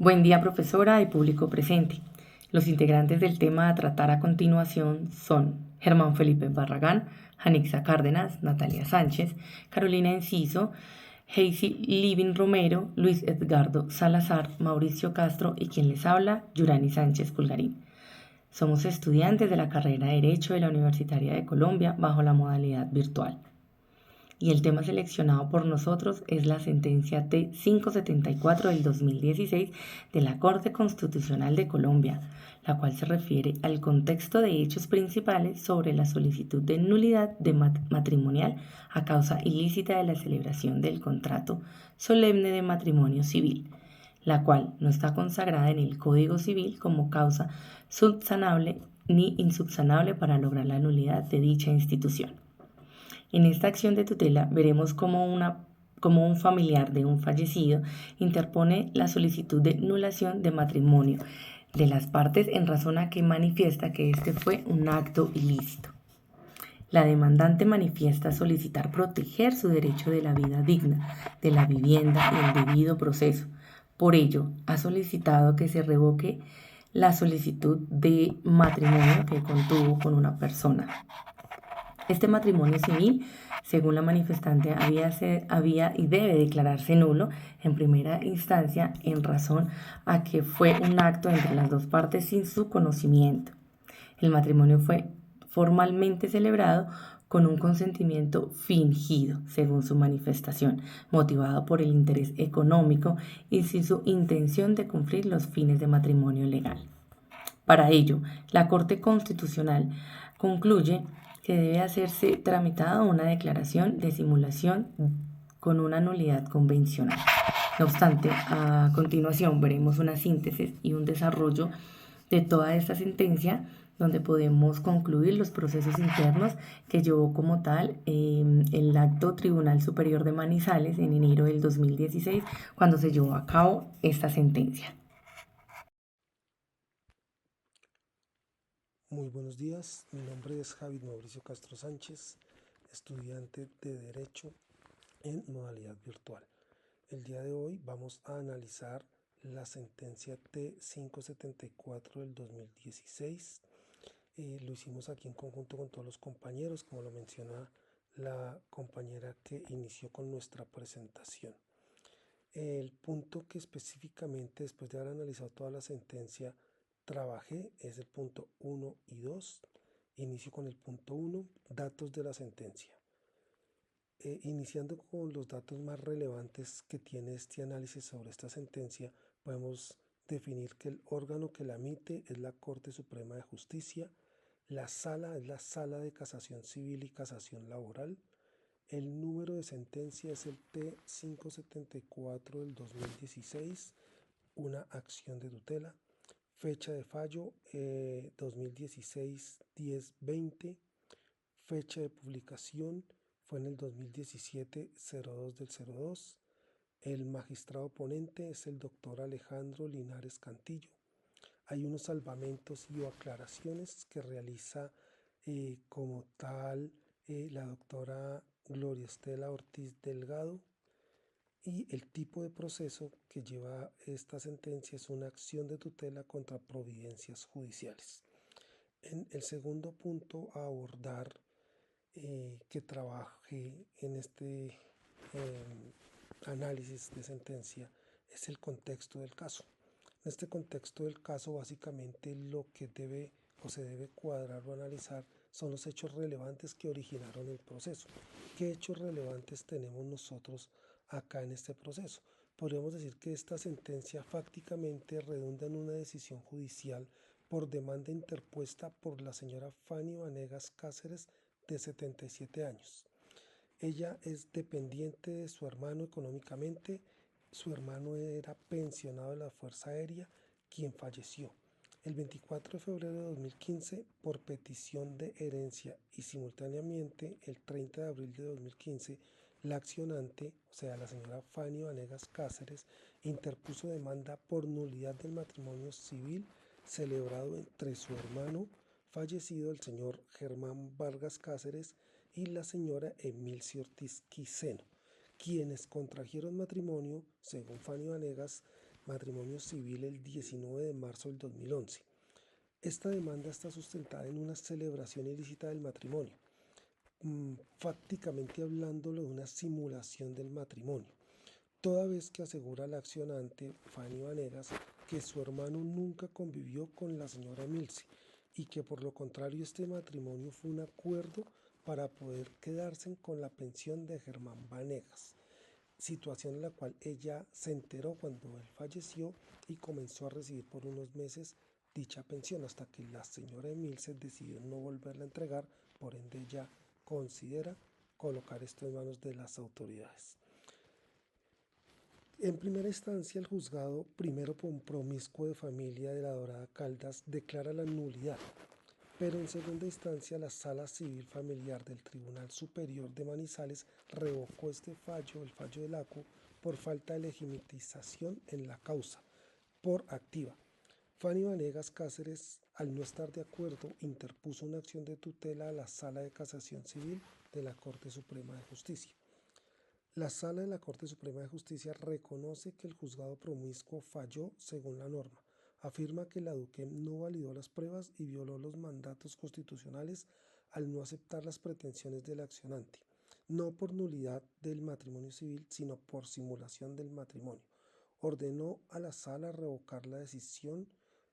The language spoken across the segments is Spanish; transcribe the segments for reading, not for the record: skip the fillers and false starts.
Buen día, profesora y público presente. Los integrantes del tema a tratar a continuación son Germán Felipe Barragán, Janixa Cárdenas, Natalia Sánchez, Carolina Enciso, Heisy Livin Romero, Luis Edgardo Salazar, Mauricio Castro y quien les habla, Yurani Sánchez Pulgarín. Somos estudiantes de la carrera de Derecho de la Universitaria de Colombia bajo la modalidad virtual. Y el tema seleccionado por nosotros es la sentencia T574 del 2016 de la Corte Constitucional de Colombia, la cual se refiere al contexto de hechos principales sobre la solicitud de nulidad de matrimonial a causa ilícita de la celebración del contrato solemne de matrimonio civil, la cual no está consagrada en el Código Civil como causa subsanable ni insubsanable para lograr la nulidad de dicha institución. En esta acción de tutela veremos cómo un familiar de un fallecido interpone la solicitud de nulación de matrimonio de las partes en razón a que manifiesta que este fue un acto ilícito. La demandante manifiesta solicitar proteger su derecho de la vida digna, de la vivienda y el debido proceso. Por ello, ha solicitado que se revoque la solicitud de matrimonio que contuvo con una persona. Este matrimonio civil, según la manifestante, había y debe declararse nulo en primera instancia en razón a que fue un acto entre las dos partes sin su conocimiento. El matrimonio fue formalmente celebrado con un consentimiento fingido, según su manifestación, motivado por el interés económico y sin su intención de cumplir los fines de matrimonio legal. Para ello, la Corte Constitucional concluye que debe hacerse tramitada una declaración de simulación con una nulidad convencional. No obstante, a continuación veremos una síntesis y un desarrollo de toda esta sentencia donde podemos concluir los procesos internos que llevó como tal el acto Tribunal Superior de Manizales en enero del 2016 cuando se llevó a cabo esta sentencia. Muy buenos días, mi nombre es Javid Mauricio Castro Sánchez, estudiante de Derecho en modalidad virtual. El día de hoy vamos a analizar la sentencia T574 del 2016. Lo hicimos aquí en conjunto con todos los compañeros, como lo menciona la compañera que inició con nuestra presentación. El punto que específicamente, después de haber analizado toda la sentencia, trabajé es el punto 1 y 2. Inicio con el punto 1, datos de la sentencia. Iniciando con los datos más relevantes que tiene este análisis sobre esta sentencia, podemos definir que el órgano que la emite es la Corte Suprema de Justicia, la sala es la Sala de Casación Civil y Casación Laboral, el número de sentencia es el T574 del 2016, una acción de tutela. Fecha de fallo 2016-10-20. Fecha de publicación fue en el 2017-02 del 02. El magistrado ponente es el doctor Alejandro Linares Cantillo. Hay unos salvamentos y aclaraciones que realiza como tal la doctora Gloria Estela Ortiz Delgado, y el tipo de proceso que lleva esta sentencia es una acción de tutela contra providencias judiciales. En el segundo punto a abordar que trabajé en este análisis de sentencia es el contexto del caso. En este contexto del caso, básicamente lo que debe o se debe cuadrar o analizar son los hechos relevantes que originaron el proceso. ¿Qué hechos relevantes tenemos nosotros acá en este proceso? Podríamos decir que esta sentencia fácticamente redunda en una decisión judicial por demanda interpuesta por la señora Fanny Vanegas Cáceres, de 77 años. Ella es dependiente de su hermano económicamente. Su hermano era pensionado de la Fuerza Aérea, quien falleció el 24 de febrero de 2015 por petición de herencia, y simultáneamente el 30 de abril de 2015 la accionante, o sea la señora Fanny Vanegas Cáceres, interpuso demanda por nulidad del matrimonio civil celebrado entre su hermano fallecido, el señor Germán Vargas Cáceres, y la señora Emilcia Ortiz Quiseno, quienes contrajeron matrimonio, según Fanny Vanegas, matrimonio civil el 19 de marzo del 2011. Esta demanda está sustentada en una celebración ilícita del matrimonio, fácticamente hablándolo de una simulación del matrimonio, toda vez que asegura la accionante Fanny Vanegas que su hermano nunca convivió con la señora Milce y que por lo contrario este matrimonio fue un acuerdo para poder quedarse con la pensión de Germán Vanegas, situación en la cual ella se enteró cuando él falleció y comenzó a recibir por unos meses dicha pensión hasta que la señora Milce decidió no volverla a entregar, por ende ella considera colocar esto en manos de las autoridades. En primera instancia, el juzgado primero promiscuo de familia de la Dorada Caldas declara la nulidad, pero en segunda instancia la Sala Civil Familiar del Tribunal Superior de Manizales revocó este fallo, el fallo del ACU, por falta de legitimización en la causa, por activa. Fanny Vanegas Cáceres, al no estar de acuerdo, interpuso una acción de tutela a la Sala de Casación Civil de la Corte Suprema de Justicia. La Sala de la Corte Suprema de Justicia reconoce que el juzgado promiscuo falló según la norma. Afirma que la DUQEM no validó las pruebas y violó los mandatos constitucionales al no aceptar las pretensiones del accionante, no por nulidad del matrimonio civil, sino por simulación del matrimonio. Ordenó a la Sala revocar la decisión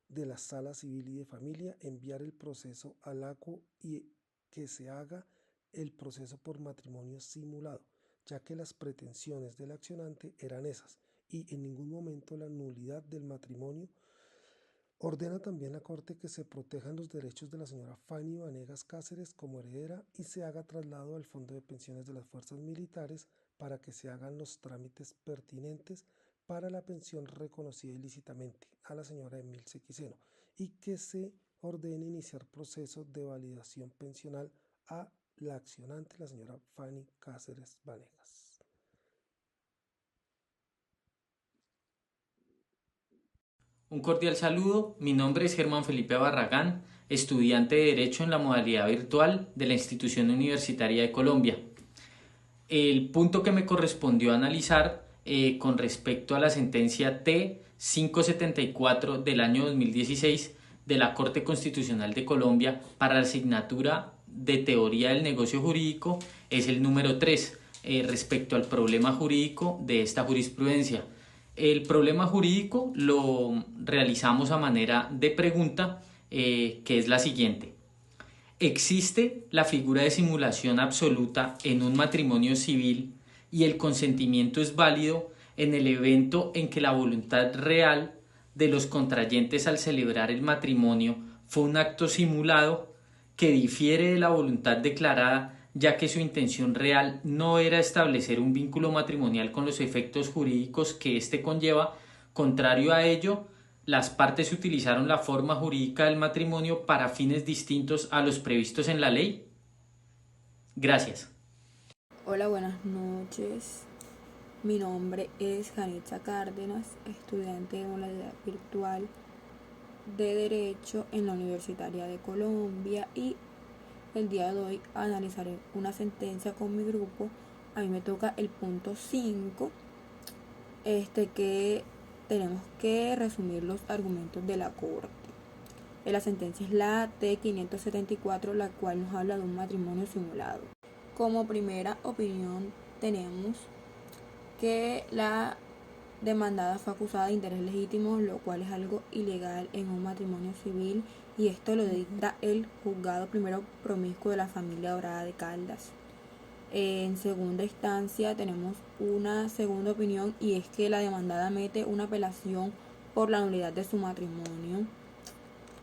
de la Sala Civil y de Familia, enviar el proceso al ACU y que se haga el proceso por matrimonio simulado, ya que las pretensiones del accionante eran esas y en ningún momento la nulidad del matrimonio. Ordena también la Corte que se protejan los derechos de la señora Fanny Vanegas Cáceres como heredera y se haga traslado al Fondo de Pensiones de las Fuerzas Militares para que se hagan los trámites pertinentes para la pensión reconocida ilícitamente a la señora Emilce Quiseno y que se ordene iniciar proceso de validación pensional a la accionante, la señora Fanny Cáceres Vanegas. Un cordial saludo, mi nombre es Germán Felipe Barragán, estudiante de Derecho en la modalidad virtual de la Institución Universitaria de Colombia. El punto que me correspondió analizar con respecto a la sentencia T-574 del año 2016 de la Corte Constitucional de Colombia para la asignatura de Teoría del Negocio Jurídico es el número 3 respecto al problema jurídico de esta jurisprudencia. El problema jurídico lo realizamos a manera de pregunta, que es la siguiente. ¿Existe la figura de simulación absoluta en un matrimonio civil y el consentimiento es válido en el evento en que la voluntad real de los contrayentes al celebrar el matrimonio fue un acto simulado que difiere de la voluntad declarada, ya que su intención real no era establecer un vínculo matrimonial con los efectos jurídicos que éste conlleva? Contrario a ello, las partes utilizaron la forma jurídica del matrimonio para fines distintos a los previstos en la ley. Gracias. Hola, buenas noches. Mi nombre es Janitza Cárdenas, estudiante de modalidad virtual de Derecho en la Universitaria de Colombia, y el día de hoy analizaré una sentencia con mi grupo. A mí me toca el punto 5, que tenemos que resumir los argumentos de la Corte. La sentencia es la T-574, la cual nos habla de un matrimonio simulado. Como primera opinión tenemos que la demandada fue acusada de interés legítimo, lo cual es algo ilegal en un matrimonio civil, y esto lo dicta el juzgado primero promiscuo de la familia Dorada de Caldas. En segunda instancia tenemos una segunda opinión, y es que la demandada mete una apelación por la nulidad de su matrimonio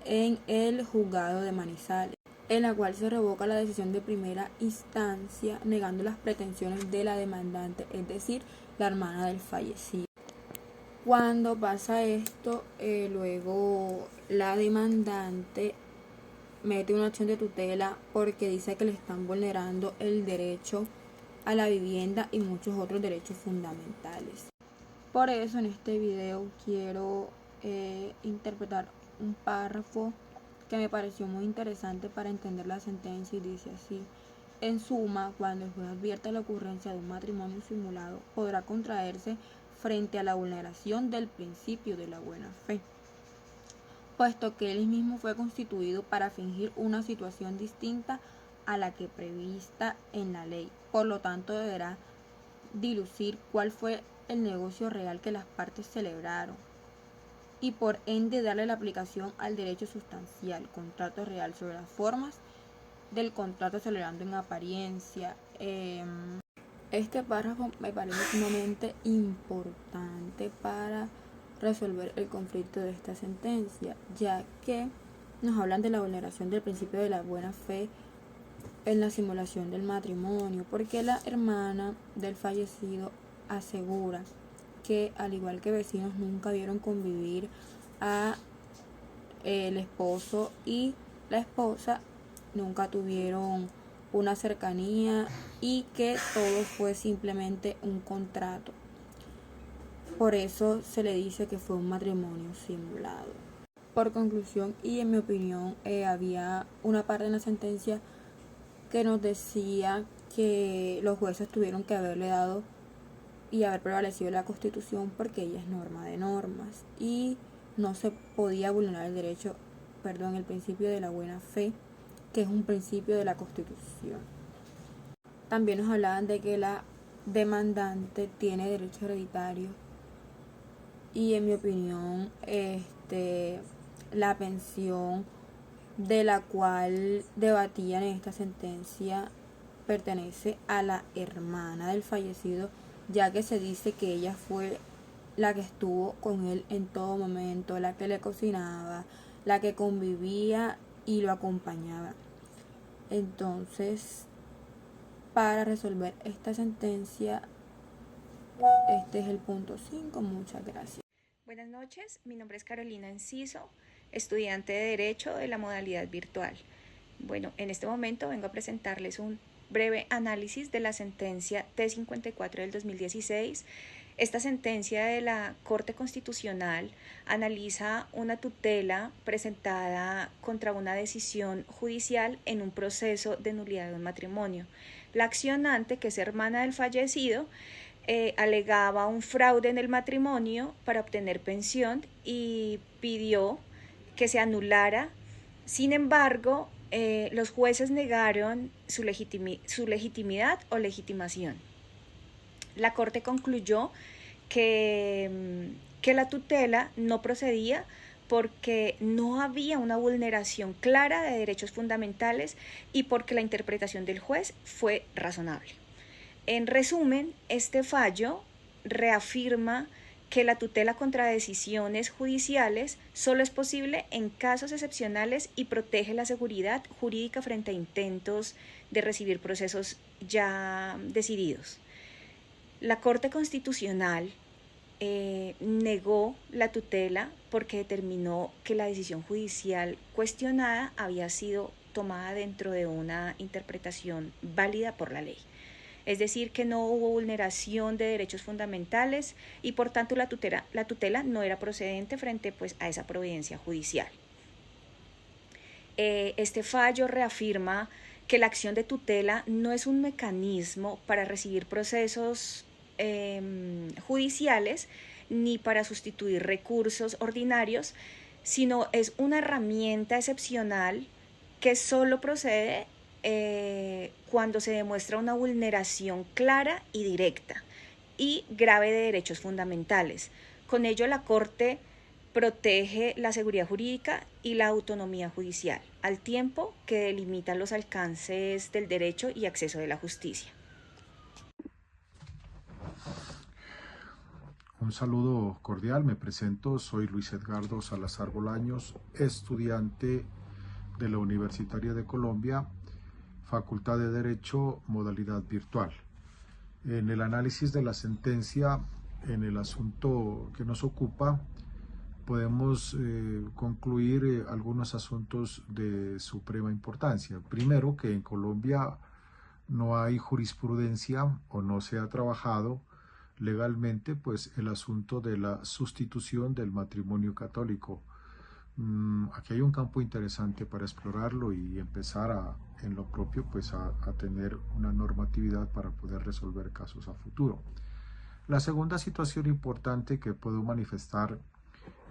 en el juzgado de Manizales, en la cual se revoca la decisión de primera instancia, negando las pretensiones de la demandante, es decir, la hermana del fallecido. Cuando pasa esto, luego la demandante mete una acción de tutela porque dice que le están vulnerando el derecho a la vivienda y muchos otros derechos fundamentales. Por eso en este video quiero interpretar un párrafo que me pareció muy interesante para entender la sentencia, y dice así: en suma, cuando el juez advierta la ocurrencia de un matrimonio simulado, podrá contraerse frente a la vulneración del principio de la buena fe, puesto que él mismo fue constituido para fingir una situación distinta a la que prevista en la ley. Por lo tanto, deberá dilucir cuál fue el negocio real que las partes celebraron y por ende darle la aplicación al derecho sustancial, contrato real, sobre las formas del contrato celebrando en apariencia. Este párrafo me parece sumamente importante para resolver el conflicto de esta sentencia, ya que nos hablan de la vulneración del principio de la buena fe en la simulación del matrimonio, porque la hermana del fallecido asegura que, al igual que vecinos, nunca vieron convivir a el esposo y la esposa, nunca tuvieron una cercanía y que todo fue simplemente un contrato. Por eso se le dice que fue un matrimonio simulado. Por conclusión, y en mi opinión, había una parte en la sentencia que nos decía que los jueces tuvieron que haberle dado y haber prevalecido la Constitución porque ella es norma de normas y no se podía vulnerar el principio de la buena fe, que es un principio de la Constitución. También nos hablaban de que la demandante tiene derecho hereditario y, en mi opinión, la pensión de la cual debatían en esta sentencia pertenece a la hermana del fallecido, ya que se dice que ella fue la que estuvo con él en todo momento, la que le cocinaba, la que convivía y lo acompañaba. Entonces, para resolver esta sentencia, este es el punto 5. Muchas gracias. Buenas noches, mi nombre es Carolina Enciso, estudiante de Derecho de la modalidad virtual. Bueno, en este momento vengo a presentarles un breve análisis de la sentencia T54 del 2016. Esta sentencia de la Corte Constitucional analiza una tutela presentada contra una decisión judicial en un proceso de nulidad de un matrimonio. La accionante, que es hermana del fallecido, alegaba un fraude en el matrimonio para obtener pensión y pidió que se anulara. Sin embargo, los jueces negaron su legitimidad o legitimación. La Corte concluyó que la tutela no procedía porque no había una vulneración clara de derechos fundamentales y porque la interpretación del juez fue razonable. En resumen, este fallo reafirma que la tutela contra decisiones judiciales solo es posible en casos excepcionales y protege la seguridad jurídica frente a intentos de recibir procesos ya decididos. La Corte Constitucional negó la tutela porque determinó que la decisión judicial cuestionada había sido tomada dentro de una interpretación válida por la ley. Es decir, que no hubo vulneración de derechos fundamentales y por tanto la tutela no era procedente frente a esa providencia judicial. Este fallo reafirma que la acción de tutela no es un mecanismo para recibir procesos judiciales ni para sustituir recursos ordinarios, sino es una herramienta excepcional que solo procede cuando se demuestra una vulneración clara y directa y grave de derechos fundamentales. Con ello, la Corte protege la seguridad jurídica y la autonomía judicial, al tiempo que delimita los alcances del derecho y acceso de la justicia. Un saludo cordial, me presento, soy Luis Edgardo Salazar Bolaños, estudiante de la Universitaria de Colombia, Facultad de Derecho, modalidad virtual. En el análisis de la sentencia, en el asunto que nos ocupa, podemos concluir algunos asuntos de suprema importancia. Primero, que en Colombia no hay jurisprudencia o no se ha trabajado legalmente pues el asunto de la sustitución del matrimonio católico. Aquí hay un campo interesante para explorarlo y empezar en lo propio pues a tener una normatividad para poder resolver casos a futuro. La segunda situación importante que puedo manifestar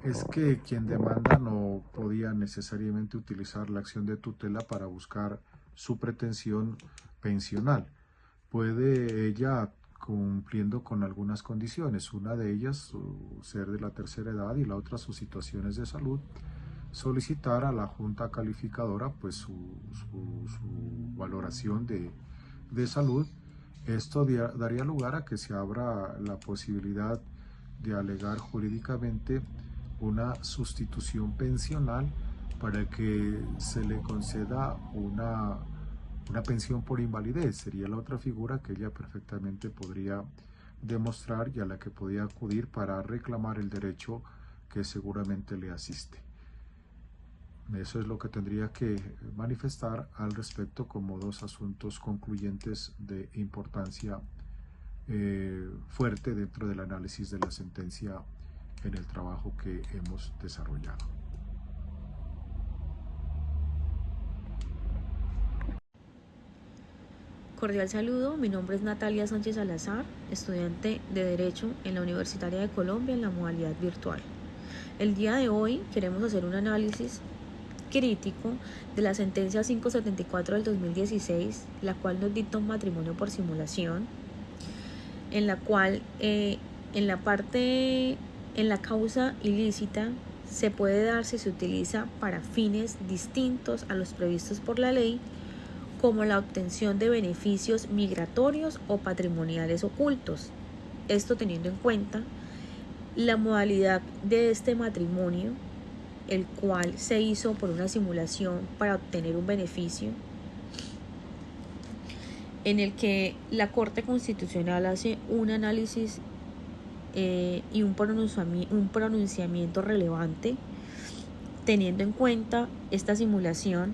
es que quien demanda no podía necesariamente utilizar la acción de tutela para buscar su pretensión pensional. Puede ella, cumpliendo con algunas condiciones, una de ellas su ser de la tercera edad y la otra sus situaciones de salud, solicitar a la junta calificadora pues su valoración de salud. Esto daría lugar a que se abra la posibilidad de alegar jurídicamente una sustitución pensional para que se le conceda una pensión por invalidez. Sería la otra figura que ella perfectamente podría demostrar y a la que podía acudir para reclamar el derecho que seguramente le asiste. Eso es lo que tendría que manifestar al respecto como dos asuntos concluyentes de importancia fuerte dentro del análisis de la sentencia en el trabajo que hemos desarrollado. Cordial saludo, mi nombre es Natalia Sánchez Salazar, estudiante de Derecho en la Universitaria de Colombia en la modalidad virtual. El día de hoy queremos hacer un análisis crítico de la sentencia 574 del 2016, la cual nos dicta un matrimonio por simulación, en la cual en la causa ilícita se puede dar si se utiliza para fines distintos a los previstos por la ley, como la obtención de beneficios migratorios o patrimoniales ocultos. Esto teniendo en cuenta la modalidad de este matrimonio, el cual se hizo por una simulación para obtener un beneficio, en el que la Corte Constitucional hace un análisis y un pronunciamiento relevante, teniendo en cuenta esta simulación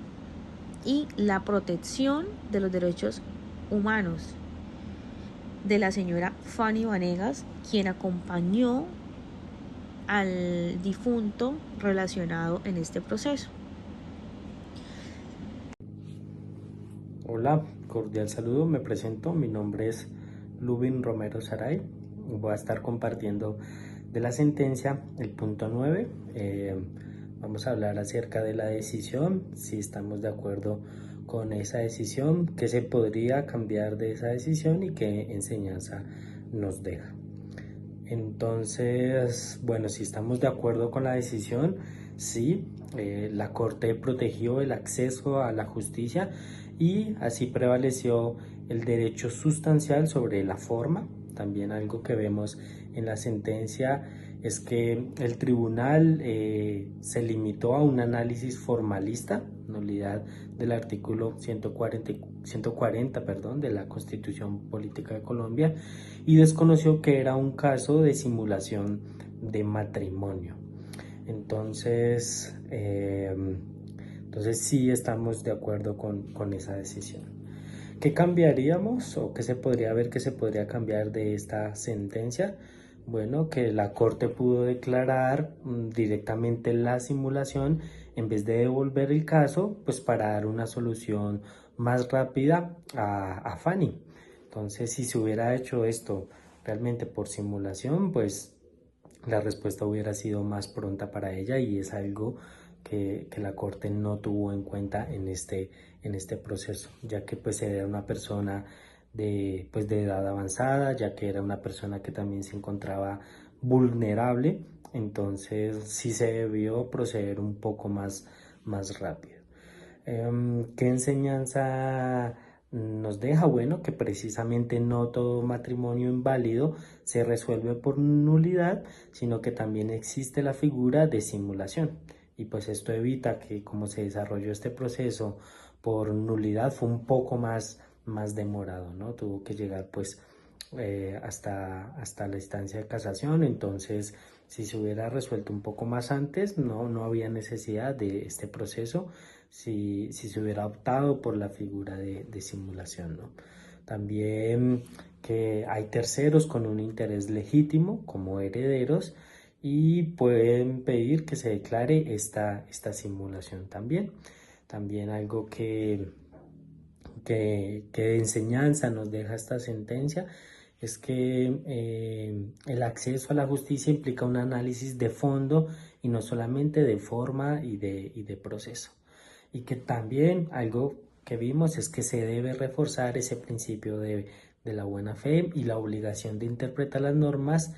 y la protección de los derechos humanos de la señora Fanny Vanegas, quien acompañó al difunto relacionado en este proceso. Hola, cordial saludo, me presento, mi nombre es Lubin Romero Saray, voy a estar compartiendo de la sentencia el punto 9, vamos a hablar acerca de la decisión, si estamos de acuerdo con esa decisión, qué se podría cambiar de esa decisión y qué enseñanza nos deja. Entonces, bueno, si estamos de acuerdo con la decisión, sí, la Corte protegió el acceso a la justicia y así prevaleció el derecho sustancial sobre la forma. También algo que vemos en la sentencia es que el tribunal se limitó a un análisis formalista, nulidad del artículo 140 de la Constitución Política de Colombia, y desconoció que era un caso de simulación de matrimonio. Entonces sí estamos de acuerdo con esa decisión. ¿Qué cambiaríamos o qué se podría ver que se podría cambiar de esta sentencia? Bueno, que la Corte pudo declarar directamente la simulación en vez de devolver el caso, pues para dar una solución más rápida a Fanny. Entonces, si se hubiera hecho esto realmente por simulación, pues la respuesta hubiera sido más pronta para ella, y es algo que la Corte no tuvo en cuenta en este proceso, ya que pues era una persona de edad avanzada, ya que era una persona que también se encontraba vulnerable. Entonces sí se debió proceder un poco más rápido. ¿Qué enseñanza nos deja? Bueno, que precisamente no todo matrimonio inválido se resuelve por nulidad, sino que también existe la figura de simulación, y pues esto evita que, como se desarrolló este proceso por nulidad, fue un poco más demorado, ¿no? Tuvo que llegar pues hasta la instancia de casación. Entonces, si se hubiera resuelto un poco más antes, no había necesidad de este proceso, si se hubiera optado por la figura de simulación, ¿no? También que hay terceros con un interés legítimo como herederos y pueden pedir que se declare esta simulación también. También algo que enseñanza nos deja esta sentencia es que el acceso a la justicia implica un análisis de fondo y no solamente de forma y de proceso. Y que también algo que vimos es que se debe reforzar ese principio de la buena fe y la obligación de interpretar las normas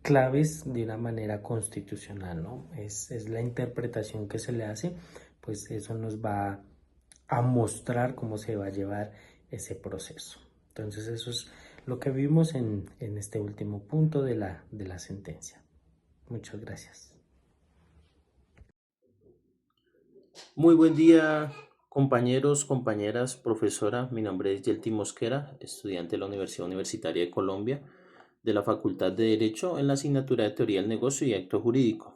claves de una manera constitucional, ¿no? Es la interpretación que se le hace, pues eso nos va a mostrar cómo se va a llevar ese proceso. Entonces eso es lo que vimos en este último punto de la sentencia. Muchas gracias. Muy buen día, compañeros, compañeras, profesora. Mi nombre es Yelty Mosquera, estudiante de la Universidad Universitaria de Colombia, de la Facultad de Derecho en la asignatura de Teoría del Negocio y Acto Jurídico.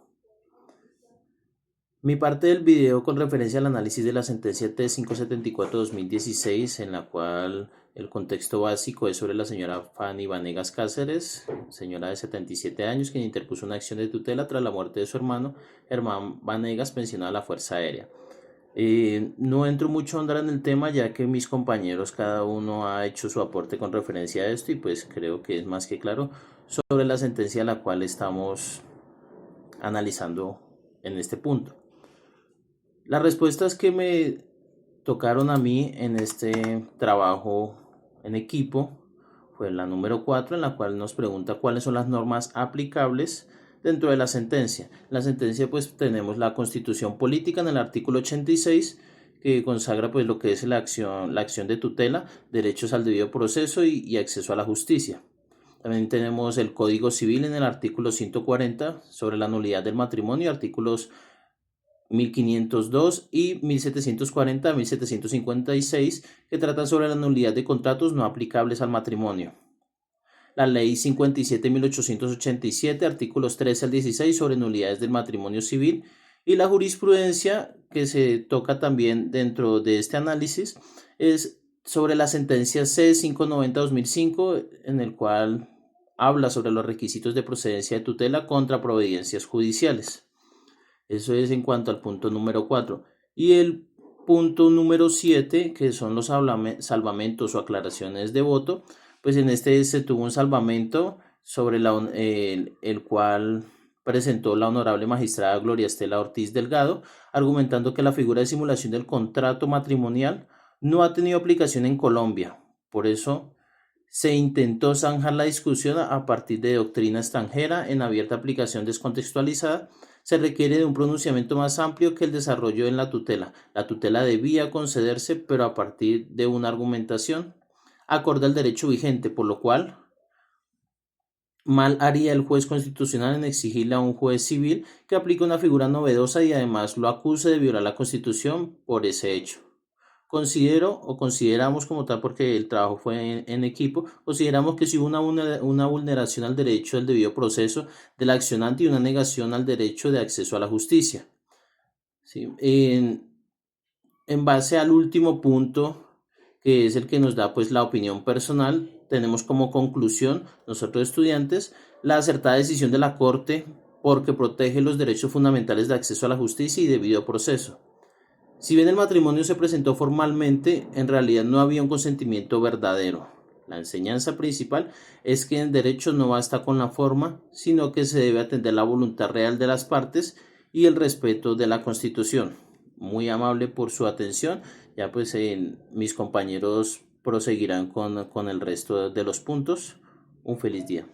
Mi parte del video con referencia al análisis de la sentencia T574-2016, en la cual el contexto básico es sobre la señora Fanny Vanegas Cáceres, señora de 77 años, quien interpuso una acción de tutela tras la muerte de su hermano Germán Vanegas, pensionado a la Fuerza Aérea. No entro mucho a andar en el tema, ya que mis compañeros cada uno ha hecho su aporte con referencia a esto, y pues creo que es más que claro sobre la sentencia a la cual estamos analizando en este punto. Las respuestas que me tocaron a mí en este trabajo en equipo fue la número 4, en la cual nos pregunta cuáles son las normas aplicables dentro de la sentencia. En la sentencia pues tenemos la Constitución Política en el artículo 86, que consagra pues lo que es la acción de tutela, derechos al debido proceso y acceso a la justicia. También tenemos el Código Civil en el artículo 140 sobre la nulidad del matrimonio, artículos 1502 y 1740 a 1756, que tratan sobre la nulidad de contratos no aplicables al matrimonio. La Ley 57.1887, artículos 13 al 16, sobre nulidades del matrimonio civil, y la jurisprudencia que se toca también dentro de este análisis es sobre la sentencia C590-2005, en el cual habla sobre los requisitos de procedencia de tutela contra providencias judiciales. Eso es en cuanto al punto número 4. Y el punto número 7, que son los salvamentos o aclaraciones de voto, pues en este se tuvo un salvamento sobre el cual presentó la honorable magistrada Gloria Estela Ortiz Delgado, argumentando que la figura de simulación del contrato matrimonial no ha tenido aplicación en Colombia. Por eso se intentó zanjar la discusión a partir de doctrina extranjera en abierta aplicación descontextualizada. Se requiere de un pronunciamiento más amplio que el desarrollo en la tutela. La tutela debía concederse, pero a partir de una argumentación acorde al derecho vigente, por lo cual mal haría el juez constitucional en exigirle a un juez civil que aplique una figura novedosa y además lo acuse de violar la Constitución por ese hecho. Consideramos como tal, porque el trabajo fue en equipo, consideramos que si hubo una vulneración al derecho del debido proceso del accionante y una negación al derecho de acceso a la justicia. ¿Sí? En base al último punto, que es el que nos da pues la opinión personal, tenemos como conclusión, nosotros estudiantes, la acertada decisión de la Corte porque protege los derechos fundamentales de acceso a la justicia y debido proceso. Si bien el matrimonio se presentó formalmente, en realidad no había un consentimiento verdadero. La enseñanza principal es que en derecho no basta con la forma, sino que se debe atender la voluntad real de las partes y el respeto de la Constitución. Muy amable por su atención. Ya pues mis compañeros proseguirán con el resto de los puntos. Un feliz día.